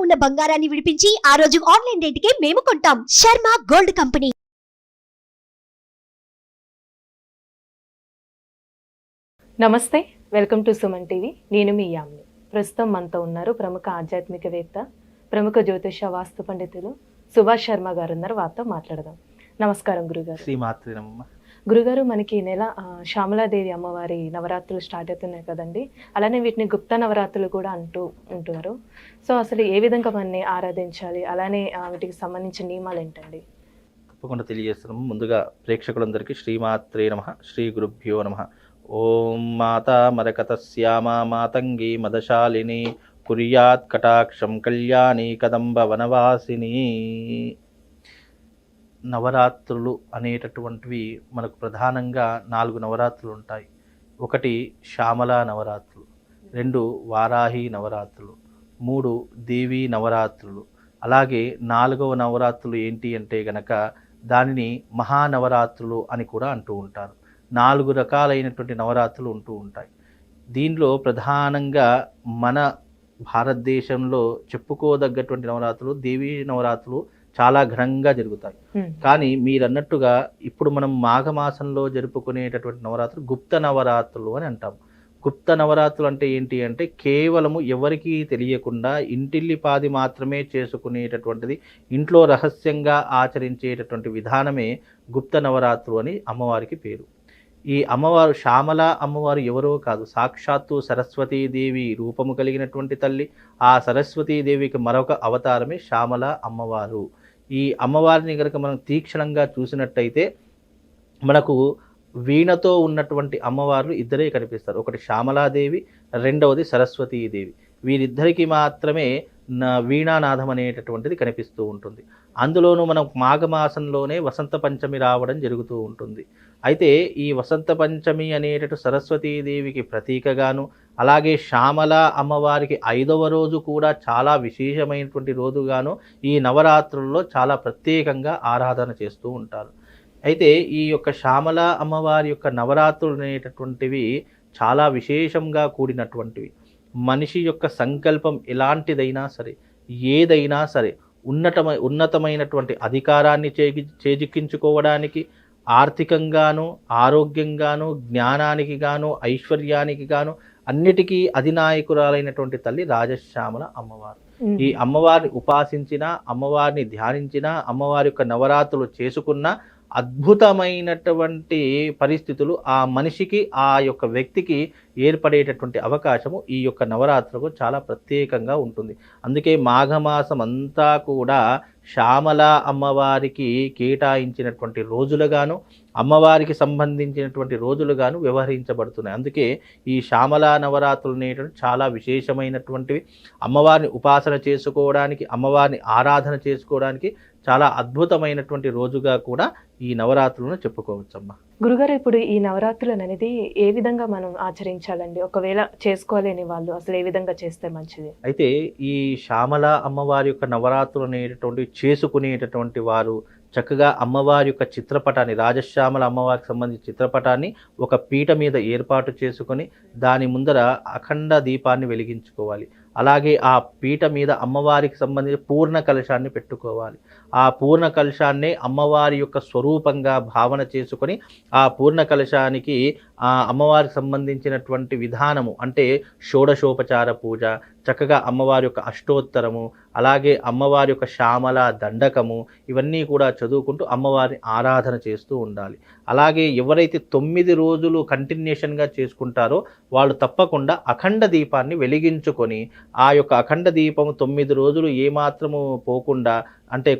ఉన్న బంగారాన్ని విడిపించి ఆ రోజు ఆన్లైన్ రేటుకే మేము కొంటాం. Sharma gold company. నమస్తే, వెల్కమ్ టు సుమన్ టీవీ. నేను మీ యామిని. ప్రస్తుతం మనతో ఉన్నారు ప్రముఖ ఆధ్యాత్మికవేత్త, ప్రముఖ జ్యోతిష వాస్తు పండితులు సుభాష్ శర్మ గారు ఉన్నారు. వారితో మాట్లాడదాం. నమస్కారం గురుగారు. శ్రీమాత్రి నమః. గురుగారు, మనకి ఈ నెల శ్యామలాదేవి అమ్మవారి నవరాత్రులు స్టార్ట్ అవుతున్నాయి కదండి. అలానే వీటిని గుప్త నవరాత్రులు కూడా ఉంటున్నారు. సో అసలు ఏ విధంగా మనని ఆరాధించాలి, అలానే వీటికి సంబంధించిన నియమాలు ఏంటండి? తప్పకుండా తెలియజేస్తున్నాము. ముందుగా ప్రేక్షకులందరికీ శ్రీమాత్రే నమః, శ్రీ గురుభ్యో నమః. ఓం మాతా మరకతస్యామా మాతంగి మదశాలిని కుర్యాత్ కటాక్షం కళ్యాణి కదంబ వనవాసిని. నవరాత్రులు అనేటటువంటివి మనకు ప్రధానంగా 4 నవరాత్రులు ఉంటాయి. ఒకటి శ్యామలా నవరాత్రులు, 2 వారాహి నవరాత్రులు, 3 దేవీ నవరాత్రులు, అలాగే 4వ నవరాత్రులు ఏంటి అంటే గనక దానిని మహానవరాత్రులు అని కూడా అంటూ ఉంటారు. 4 రకాలైనటువంటి నవరాత్రులు ఉంటూ ఉంటాయి. దీనిలో ప్రధానంగా మన భారతదేశంలో చెప్పుకోదగ్గటువంటి నవరాత్రులు దేవీ నవరాత్రులు చాలా ఘనంగా జరుగుతాయి. కానీ మీరన్నట్టుగా ఇప్పుడు మనం మాఘమాసంలో జరుపుకునేటటువంటి నవరాత్రులు గుప్త నవరాత్రులు అని అంటాం. గుప్త నవరాత్రులు అంటే ఏంటి అంటే కేవలము ఎవరికీ తెలియకుండా ఇంటిల్లిపాది మాత్రమే చేసుకునేటటువంటిది, ఇంట్లో రహస్యంగా ఆచరించేటటువంటి విధానమే గుప్త నవరాత్రులు అని అమ్మవారికి పేరు. ఈ అమ్మవారు శ్యామల అమ్మవారు ఎవరో కాదు, సాక్షాత్తు సరస్వతీదేవి రూపము కలిగినటువంటి తల్లి. ఆ సరస్వతీదేవికి మరొక అవతారమే శ్యామల అమ్మవారు. ఈ అమ్మవారిని కనుక మనం తీక్షణంగా చూసినట్టయితే మనకు వీణతో ఉన్నటువంటి అమ్మవారు ఇద్దరే కనిపిస్తారు. ఒకటి శ్యామలాదేవి, రెండవది సరస్వతీదేవి. వీరిద్దరికి మాత్రమే వీణానాదం అనేటటువంటిది కనిపిస్తూ ఉంటుంది. అందులోనూ మనం మాఘమాసంలోనే వసంత పంచమి రావడం జరుగుతూ ఉంటుంది. అయితే ఈ వసంత పంచమి అనేటటు సరస్వతీదేవికి ప్రతీకగాను, అలాగే శ్యామల అమ్మవారికి 5వ రోజు కూడా చాలా విశేషమైనటువంటి రోజుగాను ఈ నవరాత్రుల్లో చాలా ప్రత్యేకంగా ఆరాధన చేస్తూ ఉంటారు. అయితే ఈ యొక్క శ్యామల అమ్మవారి యొక్క నవరాత్రులు అనేటటువంటివి చాలా విశేషంగా కూడినటువంటివి. మనిషి యొక్క సంకల్పం ఎలాంటిదైనా సరే, ఏదైనా సరే ఉన్నతమైనటువంటి అధికారాన్ని చేజిక్కించుకోవడానికి, ఆర్థికంగాను, ఆరోగ్యంగాను, జ్ఞానానికి గాను, ఐశ్వర్యానికి గాను అన్నిటికీ అధినాయకురాలైనటువంటి తల్లి రాజశ్యామల అమ్మవారు. ఈ అమ్మవారిని ఉపాసించిన, అమ్మవారిని ధ్యానించిన, అమ్మవారి యొక్క నవరాత్రులు చేసుకున్న అద్భుతమైనటువంటి పరిస్థితులు ఆ మనిషికి, ఆ యొక్క వ్యక్తికి ఏర్పడేటటువంటి అవకాశము ఈ యొక్క నవరాత్రులకు చాలా ప్రత్యేకంగా ఉంటుంది. అందుకే మాఘమాసం అంతా కూడా శ్యామల అమ్మవారికి కేటాయించినటువంటి రోజులుగాను, అమ్మవారికి సంబంధించినటువంటి రోజులుగాను వ్యవహరించబడుతున్నాయి. అందుకే ఈ శ్యామల నవరాత్రులు అనేటువంటి చాలా విశేషమైనటువంటివి. అమ్మవారిని ఉపాసన చేసుకోవడానికి, అమ్మవారిని ఆరాధన చేసుకోవడానికి చాలా అద్భుతమైనటువంటి రోజుగా కూడా ఈ నవరాత్రులను చెప్పుకోవచ్చమ్మా. గురుగారు, ఇప్పుడు ఈ నవరాత్రులు అనేది ఏ విధంగా మనం ఆచరించాలండి? ఒకవేళ చేసుకోలేని వాళ్ళు అసలు ఏ విధంగా చేస్తే మంచిది? అయితే ఈ శ్యామల అమ్మవారి యొక్క నవరాత్రులు అనేటటువంటి చేసుకునేటటువంటి వారు చక్కగా అమ్మవారి యొక్క చిత్రపటాన్ని, రాజశ్యామల అమ్మవారికి సంబంధించిన చిత్రపటాన్ని ఒక పీట మీద ఏర్పాటు చేసుకొని దాని ముందర అఖండ దీపాన్ని వెలిగించుకోవాలి. అలాగే ఆ పీట మీద అమ్మవారికి సంబంధించిన పూర్ణ కలశాన్ని పెట్టుకోవాలి. ఆ పూర్ణ కలశాన్నే అమ్మవారి యొక్క స్వరూపంగా భావన చేసుకొని ఆ పూర్ణ కలశానికి ఆ అమ్మవారికి సంబంధించినటువంటి విధానము అంటే షోడశోపచార పూజ, చక్కగా అమ్మవారి యొక్క అష్టోత్తరము, అలాగే అమ్మవారి యొక్క శ్యామల దండకము, ఇవన్నీ కూడా చదువుకుంటూ అమ్మవారిని ఆరాధన చేస్తూ ఉండాలి. అలాగే ఎవరైతే 9 రోజులు కంటిన్యూషన్గా చేసుకుంటారో వాళ్ళు తప్పకుండా అఖండ దీపాన్ని వెలిగించుకొని ఆ యొక్క అఖండ దీపము 9 రోజులు ఏమాత్రము పోకుండా, అంటే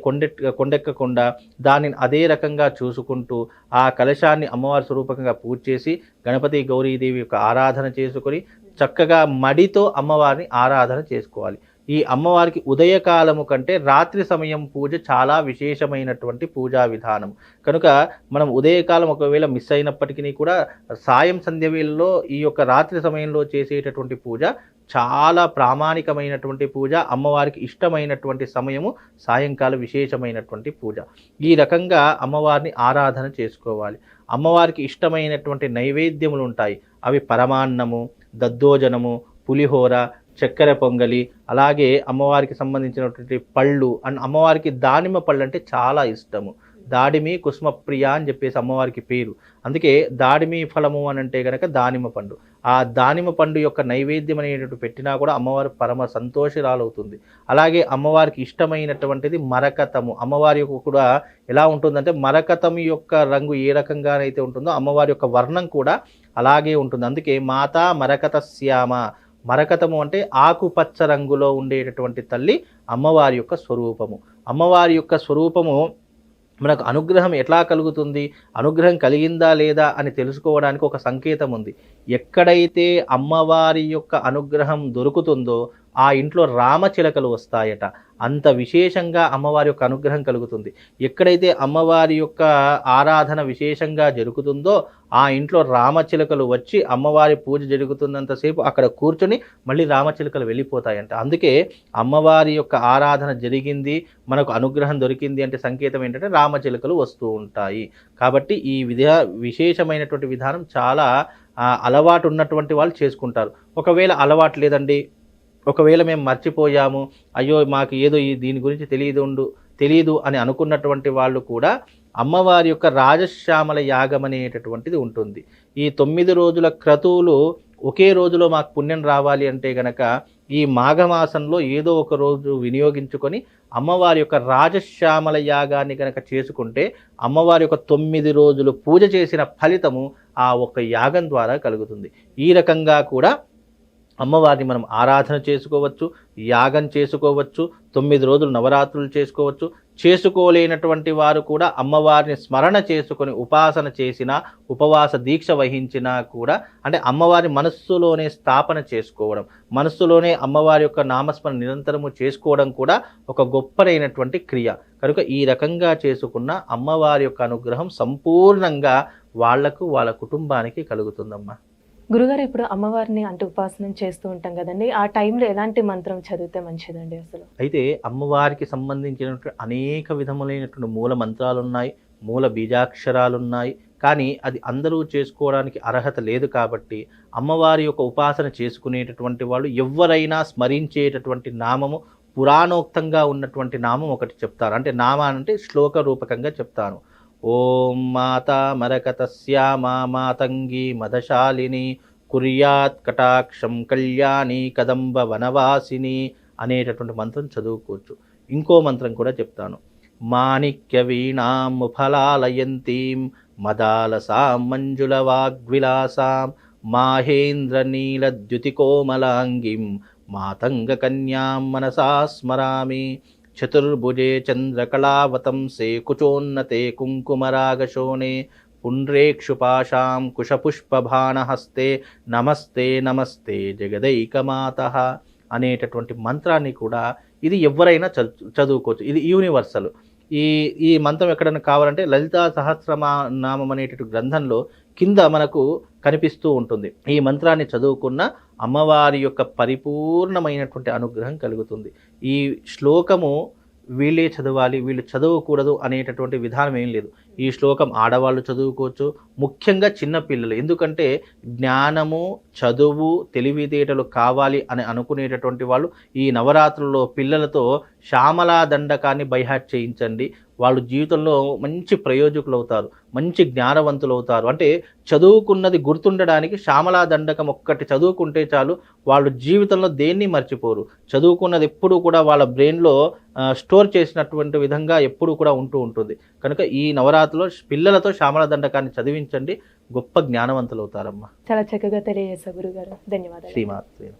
కొండెక్కకుండా దానిని అదే రకంగా చూసుకుంటూ ఆ కలశాన్ని అమ్మవారి స్వరూపకంగా పూజ చేసి గణపతి గౌరీదేవి యొక్క ఆరాధన చేసుకొని చక్కగా మడితో అమ్మవారిని ఆరాధన చేసుకోవాలి. ఈ అమ్మవారికి ఉదయకాలము కంటే రాత్రి సమయం పూజ చాలా విశేషమైనటువంటి పూజా విధానం కనుక మనం ఉదయకాలం ఒకవేళ మిస్ అయినప్పటికీ కూడా సాయం సంధ్య వేళలో ఈ యొక్క రాత్రి సమయంలో చేసేటటువంటి పూజ చాలా ప్రామాణికమైనటువంటి పూజ, అమ్మవారికి ఇష్టమైనటువంటి సమయము సాయంకాలం విశేషమైనటువంటి పూజ. ఈ రకంగా అమ్మవారిని ఆరాధన చేసుకోవాలి. అమ్మవారికి ఇష్టమైనటువంటి నైవేద్యములు ఉంటాయి. అవి పరమాన్నము, దద్దోజనము, పులిహోర, చక్కెర పొంగలి, అలాగే అమ్మవారికి సంబంధించినటువంటి పళ్ళు అండ్ అమ్మవారికి దానిమ్మ పళ్ళు అంటే చాలా ఇష్టము. దాడిమి కుసుమప్రియ అని చెప్పేసి అమ్మవారికి పేరు. అందుకే దాడిమి ఫలము అని అంటే కనుక దానిమ్మ పండు. ఆ దానిమ్మ పండు యొక్క నైవేద్యం అనేటటువంటి పెట్టినా కూడా అమ్మవారు పరమ సంతోషరాలవుతుంది. అలాగే అమ్మవారికి ఇష్టమైనటువంటిది మరకతము. అమ్మవారి యొక్క కూడా ఎలా ఉంటుందంటే మరకతం యొక్క రంగు ఏ రకంగానైతే ఉంటుందో అమ్మవారి యొక్క వర్ణం కూడా అలాగే ఉంటుంది. అందుకే మాతా మరకత శ్యామ. మరకతము అంటే ఆకుపచ్చ రంగులో ఉండేటటువంటి తల్లి అమ్మవారి యొక్క స్వరూపము. అమ్మవారి యొక్క స్వరూపము మనకు అనుగ్రహం ఎట్లా కలుగుతుంది, అనుగ్రహం కలిగిందా లేదా అని తెలుసుకోవడానికి ఒక సంకేతం ఉంది. ఎక్కడైతే అమ్మవారి యొక్క అనుగ్రహం దొరుకుతుందో ఆ ఇంట్లో రామచిలకలు వస్తాయట. అంత విశేషంగా అమ్మవారి యొక్క అనుగ్రహం కలుగుతుంది. ఎక్కడైతే అమ్మవారి యొక్క ఆరాధన విశేషంగా జరుగుతుందో ఆ ఇంట్లో రామచిలకలు వచ్చి అమ్మవారి పూజ జరుగుతున్నంతసేపు అక్కడ కూర్చొని మళ్ళీ రామచిలకలు వెళ్ళిపోతాయంట. అందుకే అమ్మవారి యొక్క ఆరాధన జరిగింది, మనకు అనుగ్రహం దొరికింది అంటే సంకేతం ఏంటంటే రామచిలకలు వస్తూ ఉంటాయి. కాబట్టి ఈ విశేషమైనటువంటి విధానం చాలా అలవాటు ఉన్నటువంటి వాళ్ళు చేసుకుంటారు. ఒకవేళ అలవాటు లేదండి, ఒకవేళ మేము మర్చిపోయాము, అయ్యో మాకు ఏదో దీని గురించి తెలియదు అని అనుకున్నటువంటి వాళ్ళు కూడా అమ్మవారి యొక్క రాజశ్యామల యాగం అనేటటువంటిది ఉంటుంది. ఈ 9 రోజుల క్రతువులు ఒకే రోజులో మాకు పుణ్యం రావాలి అంటే గనక ఈ మాఘమాసంలో ఏదో ఒక రోజు వినియోగించుకొని అమ్మవారి యొక్క రాజశ్యామల యాగాన్ని కనుక చేసుకుంటే అమ్మవారి యొక్క 9 రోజులు పూజ చేసిన ఫలితము ఆ ఒక్క యాగం ద్వారా కలుగుతుంది. ఈ రకంగా కూడా అమ్మవారిని మనం ఆరాధన చేసుకోవచ్చు, యాగం చేసుకోవచ్చు, 9 రోజులు నవరాత్రులు చేసుకోవచ్చు. చేసుకోలేనటువంటి వారు కూడా అమ్మవారిని స్మరణ చేసుకొని ఉపాసన చేసినా, ఉపవాస దీక్ష వహించినా కూడా, అంటే అమ్మవారి మనస్సులోనే స్థాపన చేసుకోవడం, మనస్సులోనే అమ్మవారి యొక్క నామస్మరణ నిరంతరము చేసుకోవడం కూడా ఒక గొప్పదైనటువంటి క్రియ. కనుక ఈ రకంగా చేసుకున్న అమ్మవారి యొక్క అనుగ్రహం సంపూర్ణంగా వాళ్లకు వాళ్ళ కుటుంబానికి కలుగుతుందమ్మా. గురుగారు, ఇప్పుడు అమ్మవారిని అంటే ఉపాసన చేస్తూ ఉంటాం కదండి, ఆ టైంలో ఎలాంటి మంత్రం చదివితే మంచిదండి అసలు? అయితే అమ్మవారికి సంబంధించినటువంటి అనేక విధములైనటువంటి మూల మంత్రాలు ఉన్నాయి, మూల బీజాక్షరాలు ఉన్నాయి. కానీ అది అందరూ చేసుకోవడానికి అర్హత లేదు. కాబట్టి అమ్మవారి యొక్క ఉపాసన చేసుకునేటటువంటి వాళ్ళు ఎవరైనా స్మరించేటటువంటి నామము, పురాణోక్తంగా ఉన్నటువంటి నామం ఒకటి చెప్తారు. అంటే నామానంటే శ్లోక రూపకంగా చెప్తాను. ఓం మాతా మరకతస్యామా మాతంగి మదశాలిని కుర్యాత్ కటాక్షం కళ్యాణి కదంబ వనవాసిని అనేటటువంటి మంత్రం చదువుకోవచ్చు. ఇంకో మంత్రం కూడా చెప్తాను. మాణిక్య వీణాం ముఫలాలయంతీం మదాలసాం మంజుల వాగ్విలాసాం మాహేంద్ర నీలద్యుతికోమలాంగిం మాతంగ కన్యాం మనసా స్మరామి చతుర్భుజే చంద్రకళావతంసే కుచోన్నతే కుంకుమరాగశోణే పుండ్రేక్షుపాశాం కుశపుష్పభానహస్తే నమస్తే నమస్తే జగదైకమాతః అనేటటువంటి మంత్రాన్ని కూడా ఇది ఎవరైనా చదువుకోవచ్చు. ఇది యూనివర్సల్. ఈ మంత్రం ఎక్కడైనా కావాలంటే లలితా సహస్రనామం అనేటటువంటి గ్రంథంలో కింద మనకు కనిపిస్తూ ఉంటుంది. ఈ మంత్రాన్ని చదువుకున్న అమ్మవారి యొక్క పరిపూర్ణమైనటువంటి అనుగ్రహం కలుగుతుంది. ఈ శ్లోకము వీళ్ళే చదవాలి, వీళ్ళు చదవకూడదు అనేటటువంటి విధానం ఏం లేదు. ఈ శ్లోకం ఆడవాళ్ళు చదువుకోవచ్చు, ముఖ్యంగా చిన్నపిల్లలు. ఎందుకంటే జ్ఞానము, చదువు, తెలివితేటలు కావాలి అని అనుకునేటటువంటి వాళ్ళు ఈ నవరాత్రుల్లో పిల్లలతో శ్యామలా దండకాన్ని బైహాట్ చేయించండి. వాళ్ళు జీవితంలో మంచి ప్రయోజకులు అవుతారు, మంచి జ్ఞానవంతులు అవుతారు. అంటే చదువుకున్నది గుర్తుండడానికి శ్యామలా దండకం ఒక్కటి చదువుకుంటే చాలు, వాళ్ళు జీవితంలో దేన్ని మర్చిపోరు. చదువుకున్నది ఎప్పుడూ కూడా వాళ్ళ బ్రెయిన్లో స్టోర్ చేసినటువంటి విధంగా ఎప్పుడూ కూడా ఉంటూ ఉంటుంది. కనుక ఈ నవరాత్రిలో పిల్లలతో శ్యామలా దండకాన్ని చదివించండి, గొప్ప జ్ఞానవంతులు అవుతారమ్మా. చాలా చక్కగా తెలియజేశారు గురుగారు, ధన్యవాదాలు. శ్రీమాత్రే.